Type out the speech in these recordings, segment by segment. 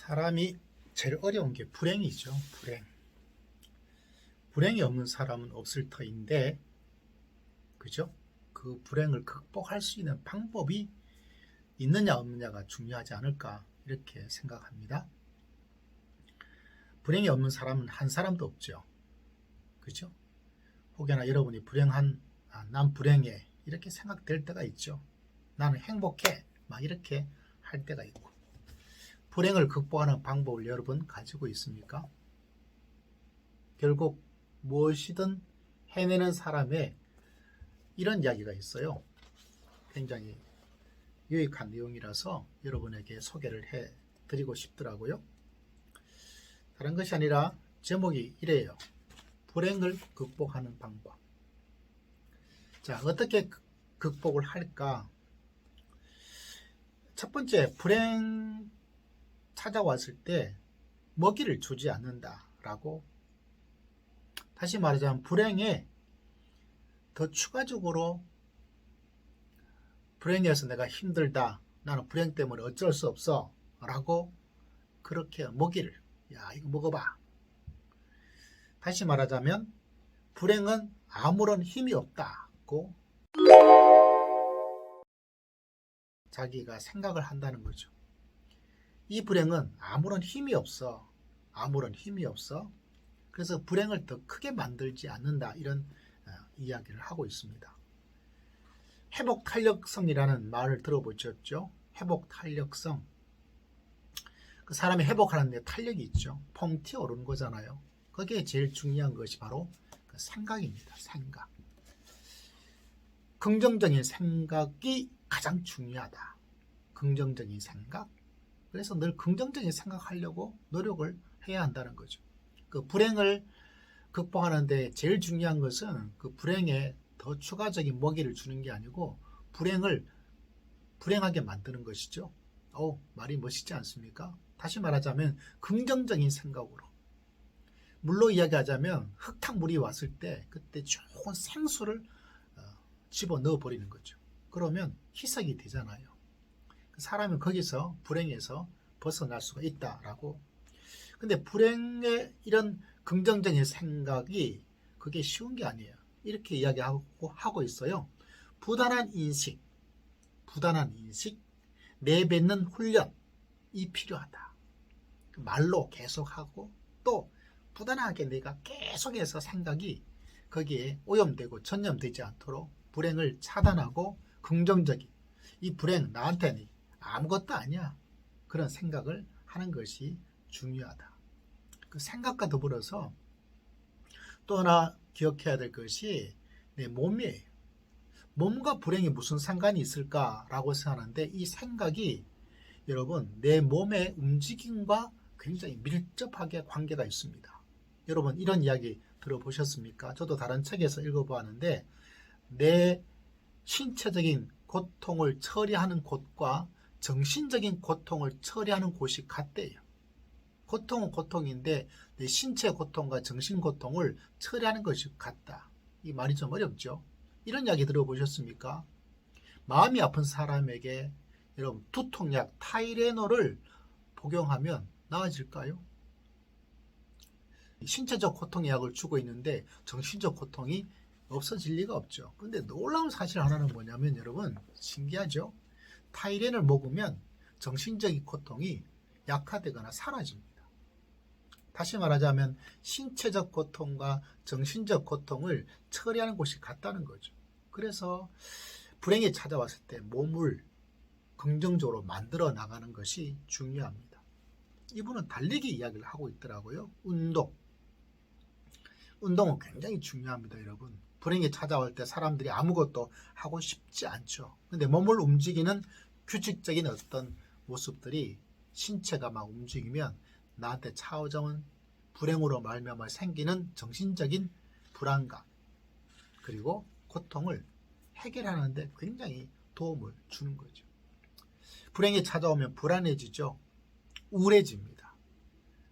사람이 제일 어려운 게 불행이죠. 불행. 불행이 없는 사람은 없을 터인데, 그죠? 그 불행을 극복할 수 있는 방법이 있느냐 없느냐가 중요하지 않을까 이렇게 생각합니다. 불행이 없는 사람은 한 사람도 없죠. 그죠? 혹여나 여러분이 난 불행해 이렇게 생각될 때가 있죠. 나는 행복해 막 이렇게 할 때가 있고, 불행을 극복하는 방법을 여러분 가지고 있습니까? 결국 무엇이든 해내는 사람의 이런 이야기가 있어요. 굉장히 유익한 내용이라서 여러분에게 소개를 해드리고 싶더라고요. 다른 것이 아니라 제목이 이래요. 불행을 극복하는 방법. 자, 어떻게 극복을 할까? 첫 번째, 불행 찾아왔을 때 먹이를 주지 않는다라고, 다시 말하자면 불행에 더 추가적으로 불행해서 내가 힘들다, 나는 불행 때문에 어쩔 수 없어 라고 그렇게 먹이를, 야 이거 먹어봐. 다시 말하자면 불행은 아무런 힘이 없다고 자기가 생각을 한다는 거죠. 이 불행은 아무런 힘이 없어. 아무런 힘이 없어. 그래서 불행을 더 크게 만들지 않는다, 이런 이야기를 하고 있습니다. 회복 탄력성이라는 말을 들어보셨죠? 회복 탄력성. 그 사람이 회복하는데 탄력이 있죠. 펑 튀어오르는 거잖아요. 거기에 제일 중요한 것이 바로 그 생각입니다. 생각. 긍정적인 생각이 가장 중요하다. 긍정적인 생각. 그래서 늘 긍정적인 생각하려고 노력을 해야 한다는 거죠. 그 불행을 극복하는데 제일 중요한 것은 그 불행에 더 추가적인 먹이를 주는 게 아니고 불행을 불행하게 만드는 것이죠. 말이 멋있지 않습니까? 다시 말하자면 긍정적인 생각으로. 물로 이야기하자면 흙탕물이 왔을 때 그때 좋은 생수를 집어넣어 버리는 거죠. 그러면 희석이 되잖아요. 사람은 거기서 불행에서 벗어날 수가 있다라고. 근데 불행의 이런 긍정적인 생각이 그게 쉬운 게 아니에요. 이렇게 이야기하고 있어요. 부단한 인식, 내뱉는 훈련이 필요하다. 말로 계속하고 또 부단하게 내가 계속해서 생각이 거기에 오염되고 전염되지 않도록 불행을 차단하고 긍정적인, 이 불행 나한테는 아무것도 아니야, 그런 생각을 하는 것이 중요하다. 그 생각과 더불어서 또 하나 기억해야 될 것이 내 몸이에요. 몸과 불행이 무슨 상관이 있을까라고 생각하는데, 이 생각이 여러분 내 몸의 움직임과 굉장히 밀접하게 관계가 있습니다. 여러분 이런 이야기 들어보셨습니까? 저도 다른 책에서 읽어보았는데, 내 신체적인 고통을 처리하는 곳과 정신적인 고통을 처리하는 곳이 같대요. 고통은 고통인데 내 신체 고통과 정신 고통을 처리하는 것이 같다. 이 말이 좀 어렵죠? 이런 이야기 들어보셨습니까? 마음이 아픈 사람에게 여러분 두통약 타이레놀을 복용하면 나아질까요? 신체적 고통의 약을 주고 있는데 정신적 고통이 없어질 리가 없죠. 근데 놀라운 사실 하나는 뭐냐면, 여러분 신기하죠? 타이레놀을 먹으면 정신적인 고통이 약화되거나 사라집니다. 다시 말하자면 신체적 고통과 정신적 고통을 처리하는 곳이 같다는 거죠. 그래서 불행이 찾아왔을 때 몸을 긍정적으로 만들어 나가는 것이 중요합니다. 이분은 달리기 이야기를 하고 있더라고요. 운동은 굉장히 중요합니다, 여러분. 불행이 찾아올 때 사람들이 아무것도 하고 싶지 않죠. 근데 몸을 움직이는 규칙적인 어떤 모습들이, 신체가 막 움직이면 나한테 찾아온 불행으로 말미암아 생기는 정신적인 불안감 그리고 고통을 해결하는 데 굉장히 도움을 주는 거죠. 불행이 찾아오면 불안해지죠. 우울해집니다.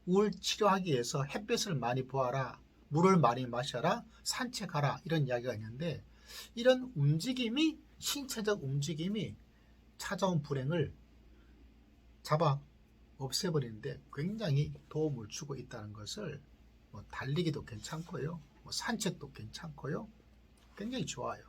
우울 치료하기 위해서 햇빛을 많이 보아라, 물을 많이 마셔라, 산책하라, 이런 이야기가 있는데, 이런 움직임이, 신체적 움직임이 찾아온 불행을 잡아 없애버리는데 굉장히 도움을 주고 있다는 것을 뭐 달리기도 괜찮고요. 뭐 산책도 괜찮고요. 굉장히 좋아요.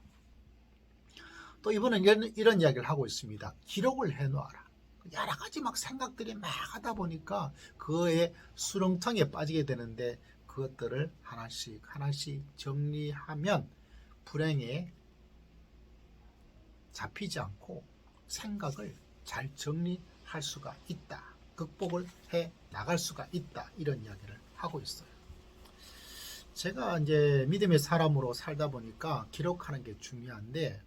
또 이번엔 이런 이야기를 하고 있습니다. 기록을 해놓아라. 여러 가지 막 생각들이 막 하다 보니까 그거에 수렁텅이에 빠지게 되는데 그것들을 하나씩 하나씩 정리하면 불행에 잡히지 않고 생각을 잘 정리할 수가 있다. 극복을 해 나갈 수가 있다. 이런 이야기를 하고 있어요. 제가 이제 믿음의 사람으로 살다 보니까 기록하는 게 중요한데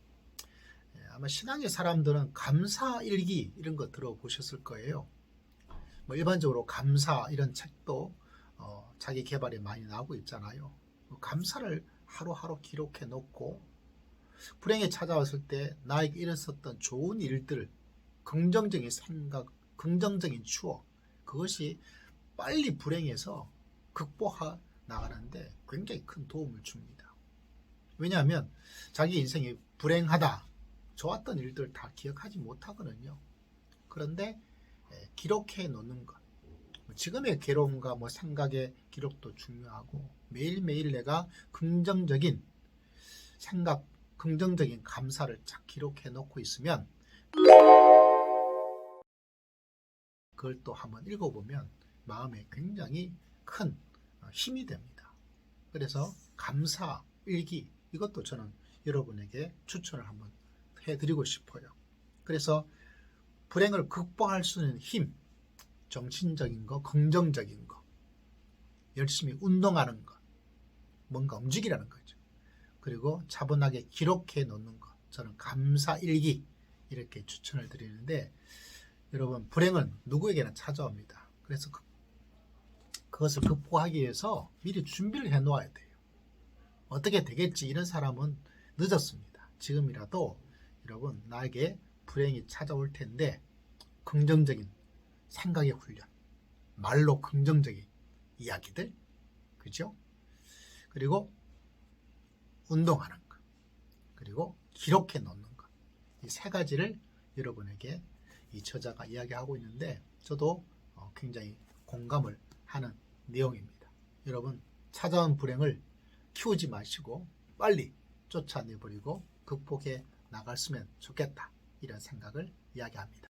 아마 신앙의 사람들은 감사일기 이런 거 들어보셨을 거예요. 뭐 일반적으로 감사 이런 책도 자기 개발에 많이 나오고 있잖아요. 감사를 하루하루 기록해 놓고 불행이 찾아왔을 때 나에게 일어섰던 좋은 일들, 긍정적인 생각, 긍정적인 추억, 그것이 빨리 불행에서 극복해 나가는데 굉장히 큰 도움을 줍니다. 왜냐하면 자기 인생이 불행하다, 좋았던 일들 다 기억하지 못하거든요. 그런데 기록해 놓는 것, 지금의 괴로움과 뭐 생각의 기록도 중요하고 매일매일 내가 긍정적인 생각, 긍정적인 감사를 쫙 기록해 놓고 있으면 그걸 또 한번 읽어보면 마음에 굉장히 큰 힘이 됩니다. 그래서 감사 일기 이것도 저는 여러분에게 추천을 한번 해드리고 싶어요. 그래서 불행을 극복할 수 있는 힘, 정신적인 거, 긍정적인 거, 열심히 운동하는 것, 뭔가 움직이라는 거죠. 그리고 차분하게 기록해 놓는 것, 저는 감사일기 이렇게 추천을 드리는데 여러분 불행은 누구에게나 찾아옵니다. 그래서 그것을 극복하기 위해서 미리 준비를 해 놓아야 돼요. 어떻게 되겠지 이런 사람은 늦었습니다. 지금이라도 여러분 나에게 불행이 찾아올 텐데 긍정적인 생각의 훈련, 말로 긍정적인 이야기들, 그죠? 그리고 운동하는 것, 그리고 기록해 놓는 것, 이 세 가지를 여러분에게 이 저자가 이야기하고 있는데 저도 굉장히 공감을 하는 내용입니다. 여러분 찾아온 불행을 키우지 마시고 빨리 쫓아내버리고 극복해 나갔으면 좋겠다 이런 생각을 이야기합니다.